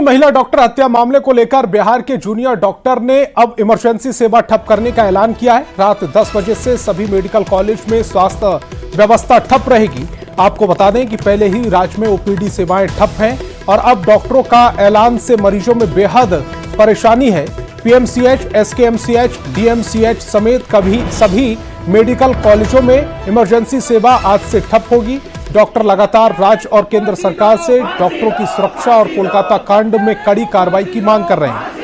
महिला डॉक्टर हत्या मामले को लेकर बिहार के जूनियर डॉक्टर ने अब इमरजेंसी सेवा ठप करने का ऐलान किया है। रात 10 बजे से सभी मेडिकल कॉलेज में स्वास्थ्य व्यवस्था ठप रहेगी। आपको बता दें कि पहले ही राज्य में ओपीडी सेवाएं ठप हैं और अब डॉक्टरों का ऐलान से मरीजों में बेहद परेशानी है। पीएमसीएच, एसकेएमसीएच, डीएमसीएच समेत सभी मेडिकल कॉलेजों में इमरजेंसी सेवा आज से ठप होगी। डॉक्टर लगातार राज्य और केंद्र सरकार से डॉक्टरों की सुरक्षा और कोलकाता कांड में कड़ी कार्रवाई की मांग कर रहे हैं।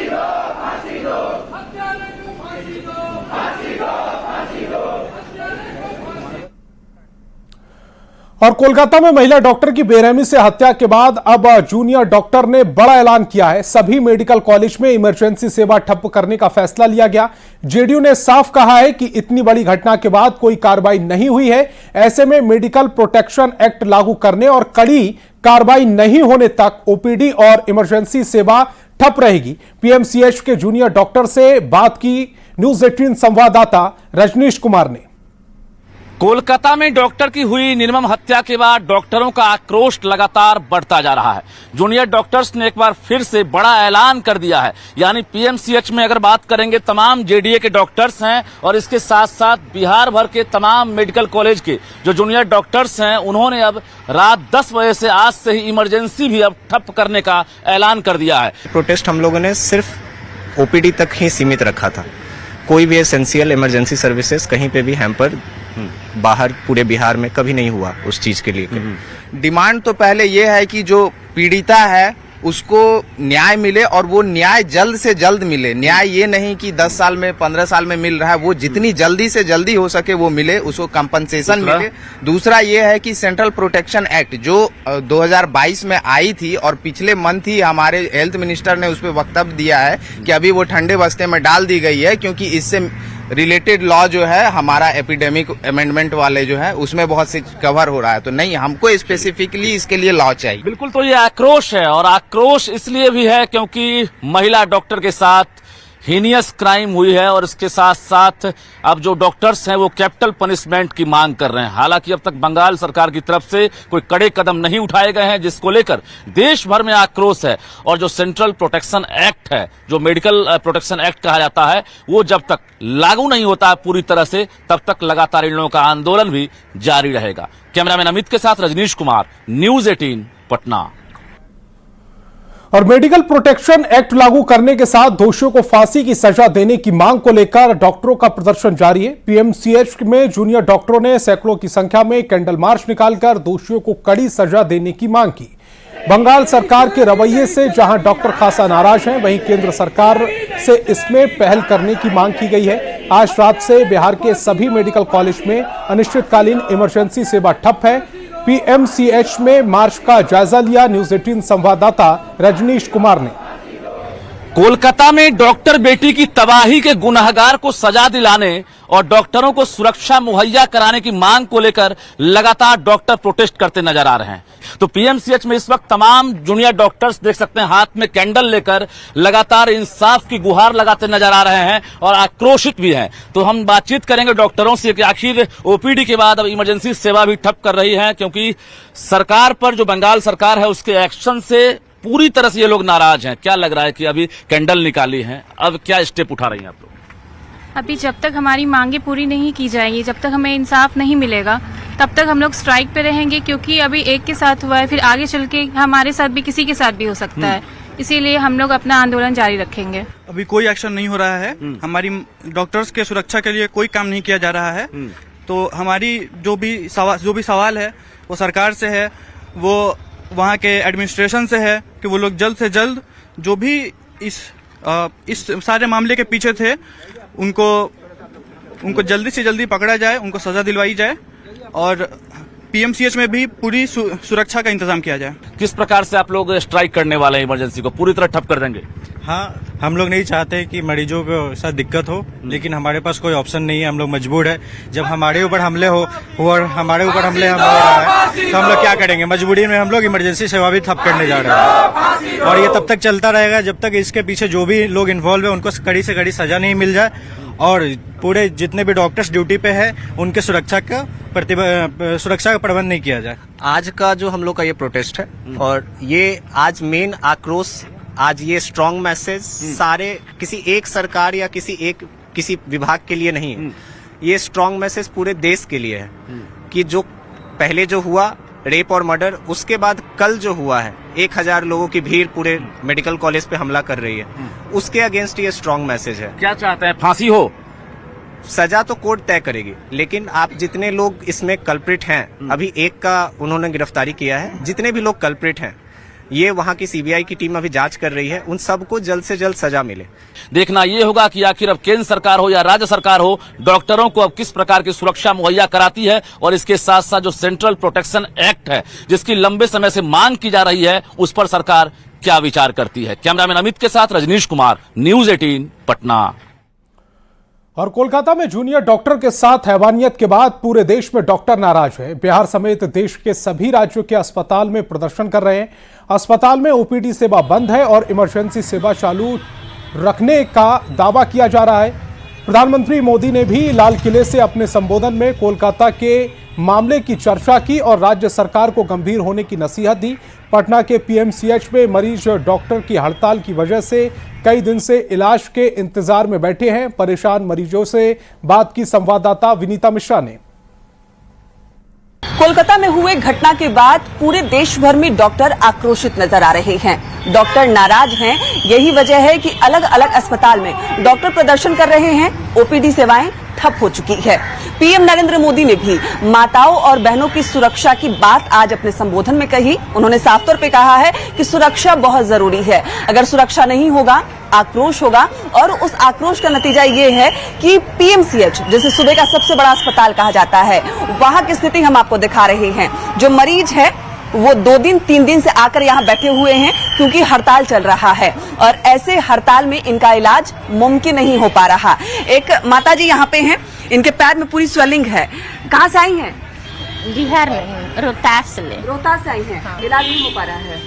और कोलकाता में महिला डॉक्टर की बेरहमी से हत्या के बाद अब जूनियर डॉक्टर ने बड़ा ऐलान किया है। सभी मेडिकल कॉलेज में इमरजेंसी सेवा ठप करने का फैसला लिया गया। जेडीयू ने साफ कहा है कि इतनी बड़ी घटना के बाद कोई कार्रवाई नहीं हुई है। ऐसे में मेडिकल प्रोटेक्शन एक्ट लागू करने और कड़ी कार्रवाई नहीं होने तक ओपीडी और इमरजेंसी सेवा ठप रहेगी। पीएमसीएच के जूनियर डॉक्टर से बात की न्यूज 18 संवाददाता रजनीश कुमार ने। कोलकाता में डॉक्टर की हुई निर्मम हत्या के बाद डॉक्टरों का आक्रोश लगातार बढ़ता जा रहा है। जूनियर डॉक्टर्स ने एक बार फिर से बड़ा ऐलान कर दिया है। यानी पीएमसीएच में अगर बात करेंगे तमाम जेडीए के डॉक्टर्स हैं और इसके साथ साथ बिहार भर के तमाम मेडिकल कॉलेज के जो जूनियर डॉक्टर्स हैं उन्होंने अब रात 10 बजे से आज से ही इमरजेंसी भी अब ठप करने का ऐलान कर दिया है। प्रोटेस्ट हम लोगों ने सिर्फ ओपीडी तक ही सीमित रखा था। कोई भी एसेंशियल इमरजेंसी सर्विसेज कहीं पे भी हैम्पर बाहर पूरे बिहार में कभी नहीं हुआ उस चीज के लिए। डिमांड तो पहले ये है कि जो पीड़िता है उसको न्याय मिले और वो न्याय जल्द से जल्द मिले। न्याय ये नहीं कि 10 साल में 15 साल में मिल रहा है, वो जितनी जल्दी से जल्दी हो सके वो मिले, उसको कंपनसेशन मिले। दूसरा ये है कि सेंट्रल प्रोटेक्शन एक्ट जो 2022 में आई थी और पिछले मंथ ही हमारे हेल्थ मिनिस्टर ने उस पर वक्तव्य दिया है कि अभी वो ठंडे बस्ते में डाल दी गई है, क्योंकि इससे रिलेटेड लॉ जो है हमारा एपिडेमिक अमेंडमेंट वाले जो है उसमें बहुत से कवर हो रहा है। तो नहीं, हमको स्पेसिफिकली इसके लिए लॉ चाहिए। बिल्कुल, तो ये आक्रोश है और आक्रोश इसलिए भी है क्योंकि महिला डॉक्टर के साथ हीनियस क्राइम हुई है और इसके साथ साथ अब जो डॉक्टर्स हैं वो कैपिटल पनिशमेंट की मांग कर रहे हैं। हालांकि अब तक बंगाल सरकार की तरफ से कोई कड़े कदम नहीं उठाए गए हैं, जिसको लेकर देश भर में आक्रोश है। और जो सेंट्रल प्रोटेक्शन एक्ट है, जो मेडिकल प्रोटेक्शन एक्ट कहा जाता है, वो जब तक लागू नहीं होता है पूरी तरह से तब तक लगातार इन लोगों का आंदोलन भी जारी रहेगा। कैमरामैन अमित के साथ रजनीश कुमार, न्यूज 18 पटना। और मेडिकल प्रोटेक्शन एक्ट लागू करने के साथ दोषियों को फांसी की सजा देने की मांग को लेकर डॉक्टरों का प्रदर्शन जारी है। पीएमसीएच में जूनियर डॉक्टरों ने सैकड़ों की संख्या में कैंडल मार्च निकालकर दोषियों को कड़ी सजा देने की मांग की। बंगाल सरकार के रवैये से जहां डॉक्टर खासा नाराज हैं, वहीं केंद्र सरकार से इसमें पहल करने की मांग की गई है। आज रात से बिहार के सभी मेडिकल कॉलेज में अनिश्चितकालीन इमरजेंसी सेवा ठप है। पीएमसीएच में मार्च का जायजा लिया न्यूज 18 संवाददाता रजनीश कुमार ने। कोलकाता में डॉक्टर बेटी की तबाही के गुनहगार को सजा दिलाने और डॉक्टरों को सुरक्षा मुहैया कराने की मांग को लेकर लगातार डॉक्टर प्रोटेस्ट करते नजर आ रहे हैं। तो पीएमसीएच में इस वक्त तमाम जूनियर डॉक्टर्स देख सकते हैं हाथ में कैंडल लेकर लगातार इंसाफ की गुहार लगाते नजर आ रहे हैं और आक्रोशित भी हैं। तो हम बातचीत करेंगे डॉक्टरों से कि आखिर ओपीडी के बाद अब इमरजेंसी सेवा भी ठप कर रही है, क्योंकि सरकार पर जो बंगाल सरकार है उसके एक्शन से पूरी तरह से ये लोग नाराज हैं। क्या लग रहा है कि अभी कैंडल निकाली है, अब क्या स्टेप उठा रही हैं आप लोग? अभी जब तक हमारी मांगे पूरी नहीं की जाएगी, जब तक हमें इंसाफ नहीं मिलेगा, तब तक हम लोग स्ट्राइक पे रहेंगे। क्योंकि अभी एक के साथ हुआ है, फिर आगे चल के हमारे साथ भी किसी के साथ भी हो सकता है। इसीलिए हम लोग अपना आंदोलन जारी रखेंगे। अभी कोई एक्शन नहीं हो रहा है। हमारी डॉक्टर्स के सुरक्षा के लिए कोई काम नहीं किया जा रहा है। तो हमारी जो भी सवाल है वो सरकार से है, वो वहाँ के एडमिनिस्ट्रेशन से है कि वो लोग जल्द से जल्द जो भी इस सारे मामले के पीछे थे उनको जल्दी से जल्दी पकड़ा जाए, उनको सजा दिलवाई जाए और पीएमसीएच में भी पूरी सुरक्षा का इंतजाम किया जाए। किस प्रकार से आप लोग स्ट्राइक करने वाले हैं? इमरजेंसी को पूरी तरह ठप कर देंगे? हाँ, हम लोग नहीं चाहते कि मरीजों को साथ दिक्कत हो, लेकिन हमारे पास कोई ऑप्शन नहीं है। हम लोग मजबूर है। जब हमारे ऊपर हमले हो और हमारे ऊपर हमले हो रहा है तो हम लोग क्या करेंगे? मजबूरी में हम लोग इमरजेंसी सेवा भी ठप करने जा रहे हैं और ये तब तक चलता रहेगा जब तक इसके पीछे जो भी लोग इन्वॉल्व है उनको कड़ी से कड़ी सजा नहीं मिल जाए और पूरे जितने भी डॉक्टर्स ड्यूटी पे है उनके सुरक्षा का प्रबंध नहीं किया जाए। आज का जो हम लोग का ये प्रोटेस्ट है और ये आज मेन आक्रोश आज ये स्ट्रॉन्ग मैसेज सारे किसी एक सरकार या किसी विभाग के लिए नहीं है, ये स्ट्रॉन्ग मैसेज पूरे देश के लिए है कि जो पहले जो हुआ रेप और मर्डर, उसके बाद कल जो हुआ है 1000 लोगों की भीड़ पूरे मेडिकल कॉलेज पे हमला कर रही है, उसके अगेंस्ट ये स्ट्रॉन्ग मैसेज है। क्या चाहते हैं, फांसी हो? सजा तो कोर्ट तय करेगी, लेकिन आप जितने लोग इसमें कल्प्रिट हैं, अभी एक का उन्होंने गिरफ्तारी किया है, जितने भी लोग कल्प्रिट हैं ये वहाँ की सीबीआई की टीम अभी जांच कर रही है, उन सबको जल्द से जल्द सजा मिले। देखना ये होगा कि आखिर अब केंद्र सरकार हो या राज्य सरकार हो, डॉक्टरों को अब किस प्रकार की सुरक्षा मुहैया कराती है, और इसके साथ साथ जो सेंट्रल प्रोटेक्शन एक्ट है जिसकी लंबे समय से मांग की जा रही है, उस पर सरकार क्या विचार करती है। कैमरामैन अमित के साथ रजनीश कुमार, न्यूज 18 पटना। और कोलकाता में जूनियर डॉक्टर के साथ हैवानियत के बाद पूरे देश में डॉक्टर नाराज हैं। बिहार समेत देश के सभी राज्यों के अस्पताल में प्रदर्शन कर रहे हैं। अस्पताल में ओपीडी सेवा बंद है और इमरजेंसी सेवा चालू रखने का दावा किया जा रहा है। प्रधानमंत्री मोदी ने भी लाल किले से अपने संबोधन में कोलकाता के मामले की चर्चा की और राज्य सरकार को गंभीर होने की नसीहत दी। पटना के पीएमसीएच में मरीज डॉक्टर की हड़ताल की वजह से कई दिन से इलाज के इंतजार में बैठे हैं। परेशान मरीजों से बात की संवाददाता विनीता मिश्रा ने। कोलकाता में हुए घटना के बाद पूरे देश भर में डॉक्टर आक्रोशित नजर आ रहे हैं। डॉक्टर नाराज हैं। यही वजह है कि अलग अलग अस्पताल में डॉक्टर प्रदर्शन कर रहे हैं। ओपीडी सेवाएं ठप हो चुकी है। पीएम नरेंद्र मोदी ने भी माताओं और बहनों की सुरक्षा की बात आज अपने संबोधन में कही। उन्होंने साफ तौर पे कहा है कि सुरक्षा बहुत जरूरी है। अगर सुरक्षा नहीं होगा, आक्रोश होगा, और उस आक्रोश का नतीजा ये है कि पीएमसीएच, जिसे सूबे का सबसे बड़ा अस्पताल कहा जाता है, वहां की स्थिति हम आपको दिखा रहे हैं। जो मरीज है वो 2 दिन 3 दिन से आकर यहाँ बैठे हुए हैं क्योंकि हड़ताल चल रहा है, और ऐसे हड़ताल में इनका इलाज मुमकिन नहीं हो पा रहा। एक माता जी यहाँ पे हैं, इनके पैर में पूरी स्वेलिंग है। कहाँ से आई हैं? बिहार में, रोहतास से। रोहतास से आई हैं। इलाज नहीं हो पा रहा है।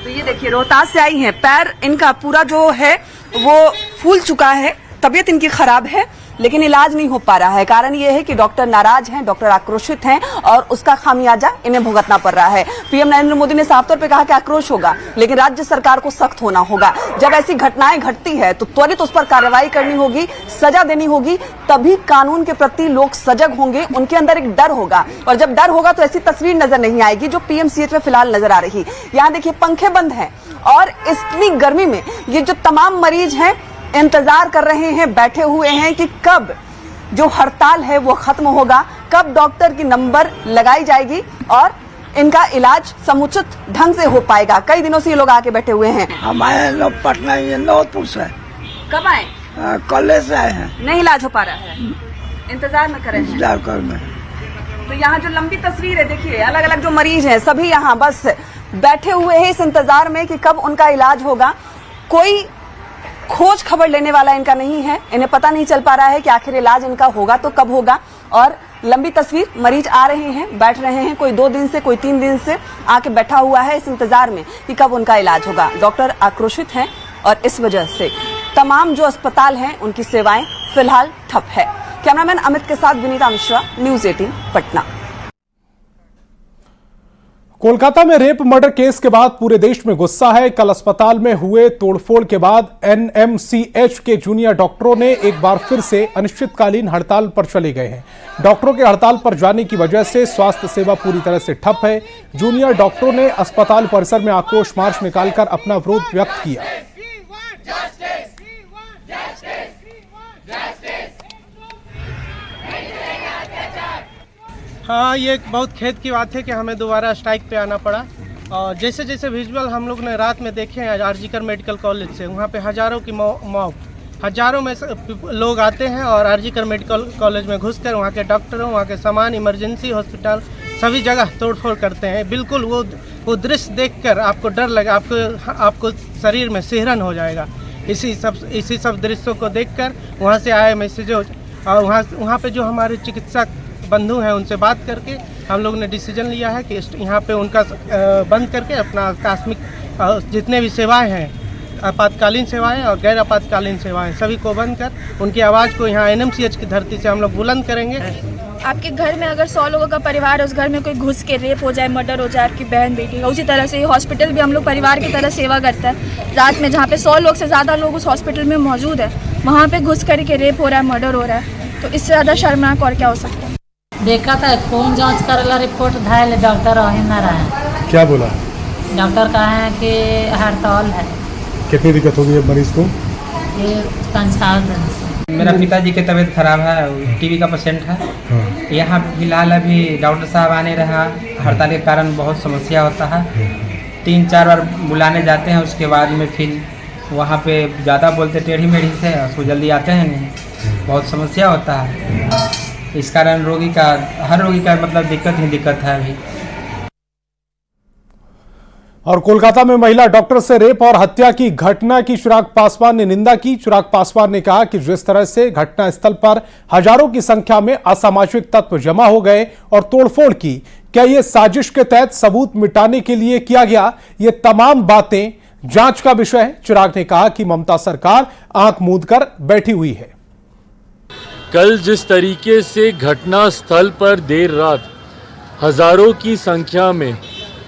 तो ये देखिए, रोहतास से आई हैं, पैर इनका पूरा जो है वो फूल चुका है, तबीयत इनकी खराब है, लेकिन इलाज नहीं हो पा रहा है। कारण ये है कि डॉक्टर नाराज हैं, डॉक्टर आक्रोशित हैं, और उसका खामियाजा इन्हें भुगतना पड़ रहा है। पीएम नरेंद्र मोदी ने साफ तौर पे कहा कि आक्रोश होगा, लेकिन राज्य सरकार को सख्त होना होगा। जब ऐसी घटनाएं घटती है तो त्वरित उस पर कार्रवाई करनी होगी, सजा देनी होगी, तभी कानून के प्रति लोग सजग होंगे, उनके अंदर एक डर होगा। और जब डर होगा तो ऐसी तस्वीर नजर नहीं आएगी जो पीएमसीएच में फिलहाल नजर आ रही। यहाँ देखिए, पंखे बंद हैं, और इतनी गर्मी में ये जो तमाम मरीज हैं इंतजार कर रहे हैं, बैठे हुए हैं कि कब जो हड़ताल है वो खत्म होगा, कब डॉक्टर की नंबर लगाई जाएगी और इनका इलाज समुचित ढंग से हो पाएगा। कई दिनों से ये लोग आके बैठे हुए हैं। हमारे लोग पटना नौतपुर से। कब आए? कॉलेज से आए हैं। नहीं इलाज हो पा रहा है, इंतजार में कर रहे हैं। इंतजार कर में। तो यहाँ जो लंबी तस्वीर है देखिए, अलग अलग जो मरीज हैं सभी यहाँ बस बैठे हुए हैं इस इंतजार में कि कब उनका इलाज होगा। कोई खोज खबर लेने वाला इनका नहीं है। इन्हें पता नहीं चल पा रहा है कि आखिर इलाज इनका होगा तो कब होगा। और लंबी तस्वीर, मरीज आ रहे हैं, बैठ रहे हैं, कोई 2 दिन से, कोई 3 दिन से आके बैठा हुआ है इस इंतजार में कि कब उनका इलाज होगा। डॉक्टर आक्रोशित हैं, और इस वजह से तमाम जो अस्पताल हैं उनकी सेवाएं फिलहाल ठप है। कैमरामैन अमित के साथ विनीता मिश्रा, न्यूज 18 पटना। कोलकाता में रेप मर्डर केस के बाद पूरे देश में गुस्सा है। कल अस्पताल में हुए तोड़फोड़ के बाद एनएमसीएच के जूनियर डॉक्टरों ने एक बार फिर से अनिश्चितकालीन हड़ताल पर चले गए हैं। डॉक्टरों के हड़ताल पर जाने की वजह से स्वास्थ्य सेवा पूरी तरह से ठप है। जूनियर डॉक्टरों ने अस्पताल परिसर में आक्रोश मार्च निकालकर अपना विरोध व्यक्त किया। हाँ, ये एक बहुत खेद की बात है कि हमें दोबारा स्ट्राइक पे आना पड़ा। और जैसे जैसे विजुअल हम लोग ने रात में देखे हैं आरजीकर मेडिकल कॉलेज से, वहाँ पे हज़ारों की मॉब, हज़ारों में लोग आते हैं और आरजीकर मेडिकल कॉलेज में घुसकर वहाँ के डॉक्टरों, वहाँ के सामान, इमरजेंसी हॉस्पिटल सभी जगह तोड़फोड़ करते हैं। बिल्कुल वो दृश्य देखकर आपको डर लगा, आपको शरीर में सिहरन हो जाएगा। इसी सब दृश्यों को देखकर वहाँ से आए मैसेजों, और वहाँ पे जो हमारे चिकित्सक बंधु हैं उनसे बात करके हम लोग ने डिसीजन लिया है कि यहाँ पे उनका बंद करके अपना आकस्मिक जितने भी सेवाएं हैं, आपातकालीन सेवाएं और गैर आपातकालीन सेवाएं, सभी को बंद कर उनकी आवाज़ को यहाँ एनएमसीएच की धरती से हम लोग बुलंद करेंगे। आपके घर में अगर 100 लोगों का परिवार है, उस घर में कोई घुस के रेप हो जाए, मर्डर हो जाए आपकी बहन बेटी का, उसी तरह से हॉस्पिटल भी हम लोग परिवार की तरह सेवा करता है। रात में जहाँ पे 100 लोग से ज़्यादा लोग उस हॉस्पिटल में मौजूद है, वहाँ पे घुस करके रेप हो रहा है, मर्डर हो रहा है, तो इससे ज़्यादा शर्मनाक और क्या हो सकता है। देखा था खून जांच करेला रिपोर्ट धायल डॉक्टर रहे ना रहे। क्या बोला? डॉक्टर कहा है कि हड़ताल है। कितनी दिक्कत होगी अब मरीज को? ये 5-4 दिन से। मेरा पिताजी की तबीयत खराब है, टीबी का पेशेंट है। यहाँ फिलहाल अभी डॉक्टर साहब आने रहा, हड़ताल के कारण बहुत समस्या होता है। 3-4 बार बुलाने जाते हैं, उसके बाद में फिर वहाँ पे ज़्यादा बोलते टेढ़ी मेढ़ी से, उसको जल्दी आते हैं नहीं, बहुत समस्या होता है। इस कारण हर रोगी का मतलब दिक्कत ही दिक्कत है अभी। और कोलकाता में महिला डॉक्टर से रेप और हत्या की घटना की चिराग पासवान ने निंदा की। चिराग पासवान ने कहा कि जिस तरह से घटना स्थल पर हजारों की संख्या में असामाजिक तत्व जमा हो गए और तोड़फोड़ की, क्या यह साजिश के तहत सबूत मिटाने के लिए किया गया? ये तमाम बातें जांच का विषय है। चिराग ने कहा कि ममता सरकार आंख मूंद कर बैठी हुई है। कल जिस तरीके से घटना स्थल पर देर रात हजारों की संख्या में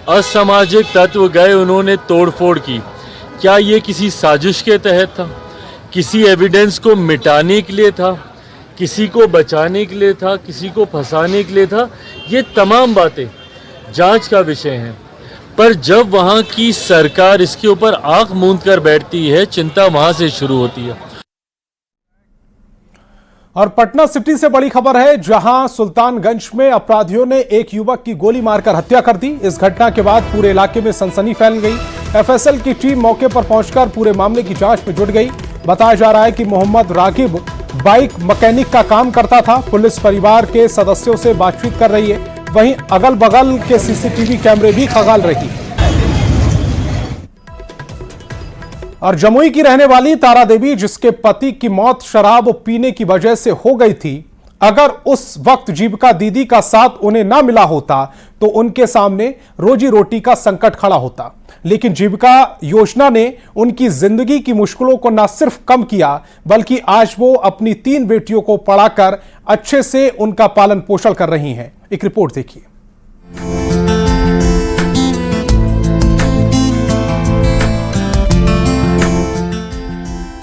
असामाजिक तत्व गए, उन्होंने तोड़फोड़ की, क्या ये किसी साजिश के तहत था? किसी एविडेंस को मिटाने के लिए था? किसी को बचाने के लिए था? किसी को फंसाने के लिए था? ये तमाम बातें जांच का विषय हैं। पर जब वहाँ की सरकार इसके ऊपर आंख मूंद कर बैठती है, चिंता वहाँ से शुरू होती है। और पटना सिटी से बड़ी खबर है, जहां सुल्तानगंज में अपराधियों ने एक युवक की गोली मारकर हत्या कर दी। इस घटना के बाद पूरे इलाके में सनसनी फैल गई। एफएसएल की टीम मौके पर पहुंचकर पूरे मामले की जांच में जुट गई। बताया जा रहा है कि मोहम्मद रागिब बाइक मैकेनिक का काम करता था। पुलिस परिवार के सदस्यों से बातचीत कर रही है, वहीं अगल बगल के सीसीटीवी कैमरे भी खंगाल रही है। और जमुई की रहने वाली तारा देवी, जिसके पति की मौत शराब पीने की वजह से हो गई थी, अगर उस वक्त जीविका दीदी का साथ उन्हें ना मिला होता तो उनके सामने रोजी रोटी का संकट खड़ा होता। लेकिन जीविका योजना ने उनकी जिंदगी की मुश्किलों को न सिर्फ कम किया, बल्कि आज वो अपनी 3 बेटियों को पढ़ाकर अच्छे से उनका पालन पोषण कर रही हैं। एक रिपोर्ट देखिए।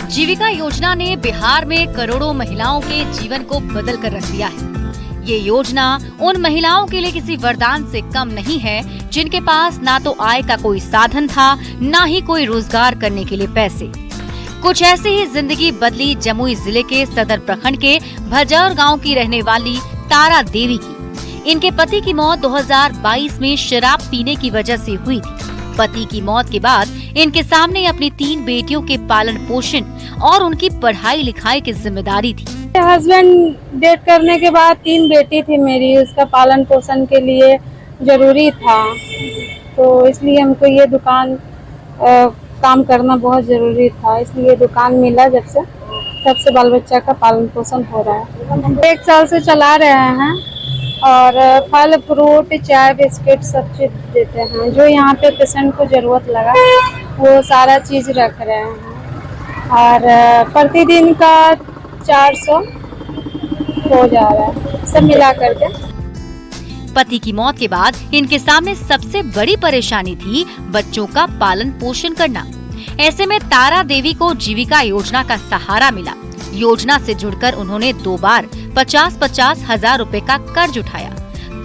जीविका योजना ने बिहार में करोड़ों महिलाओं के जीवन को बदल कर रख दिया है। ये योजना उन महिलाओं के लिए किसी वरदान से कम नहीं है, जिनके पास ना तो आय का कोई साधन था, ना ही कोई रोजगार करने के लिए पैसे। कुछ ऐसी ही जिंदगी बदली जमुई जिले के सदर प्रखंड के भजौर गांव की रहने वाली तारा देवी की। इनके पति की मौत 2022 में शराब पीने की वजह से हुई थी। पति की मौत के बाद इनके सामने अपनी 3 बेटियों के पालन पोषण और उनकी पढ़ाई लिखाई की जिम्मेदारी थी। हस्बैंड डेट करने के बाद 3 बेटी थी मेरी, उसका पालन पोषण के लिए जरूरी था, तो इसलिए हमको ये दुकान काम करना बहुत जरूरी था। इसलिए दुकान मिला तब से बाल बच्चा का पालन पोषण हो रहा है। 1 साल से चला रहे हैं और फल फ्रूट चाय बिस्किट सब चीज देते हैं। जो यहाँ पे पेशेंट को जरूरत लगा वो सारा चीज रख रहे हैं और प्रतिदिन का 400 हो जा रहा है, सब मिला करके। पति की मौत के बाद इनके सामने सबसे बड़ी परेशानी थी बच्चों का पालन पोषण करना। ऐसे में तारा देवी को जीविका योजना का सहारा मिला। योजना से जुड़कर उन्होंने 2 बार 50-50 हजार रुपए का कर्ज उठाया।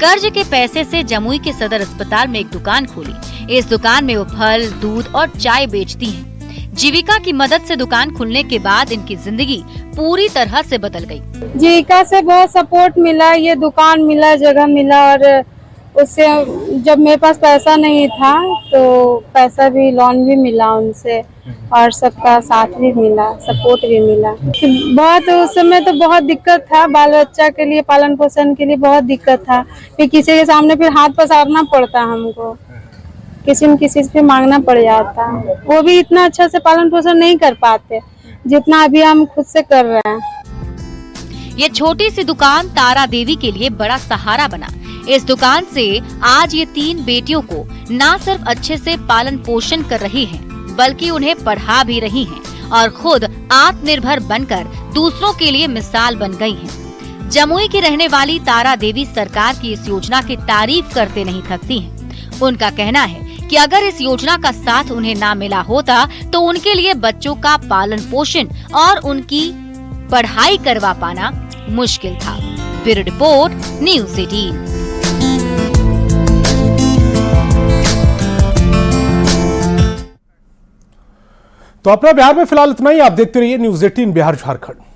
कर्ज के पैसे से जमुई के सदर अस्पताल में एक दुकान खोली। इस दुकान में वो फल, दूध और चाय बेचती हैं। जीविका की मदद से दुकान खुलने के बाद इनकी जिंदगी पूरी तरह से बदल गई। जीविका से बहुत सपोर्ट मिला, ये दुकान मिला, जगह मिला और उससे जब मेरे पास पैसा नहीं था तो पैसा भी, लोन भी मिला उनसे और सबका साथ भी मिला, सपोर्ट भी मिला। बहुत उस समय तो बहुत दिक्कत था, बाल बच्चा के लिए पालन पोषण के लिए बहुत दिक्कत था। फिर किसी के सामने फिर हाथ पसारना पड़ता हमको, किसी न किसी से मांगना पड़ जाता। वो भी इतना अच्छा से पालन पोषण नहीं कर पाते जितना अभी हम खुद से कर रहे हैं। ये छोटी सी दुकान तारा देवी के लिए बड़ा सहारा बना। इस दुकान से आज ये 3 बेटियों को न सिर्फ अच्छे से पालन पोषण कर रही हैं, बल्कि उन्हें पढ़ा भी रही हैं और खुद आत्मनिर्भर बनकर दूसरों के लिए मिसाल बन गई हैं। जमुई की रहने वाली तारा देवी सरकार की इस योजना की तारीफ करते नहीं थकती हैं। उनका कहना है कि अगर इस योजना का साथ उन्हें ना मिला होता तो उनके लिए बच्चों का पालन पोषण और उनकी पढ़ाई करवा पाना मुश्किल था। Bureau report, news 18। तो अपना बिहार में फिलहाल इतना ही। आप देखते रहिए न्यूज़ 18 बिहार झारखंड।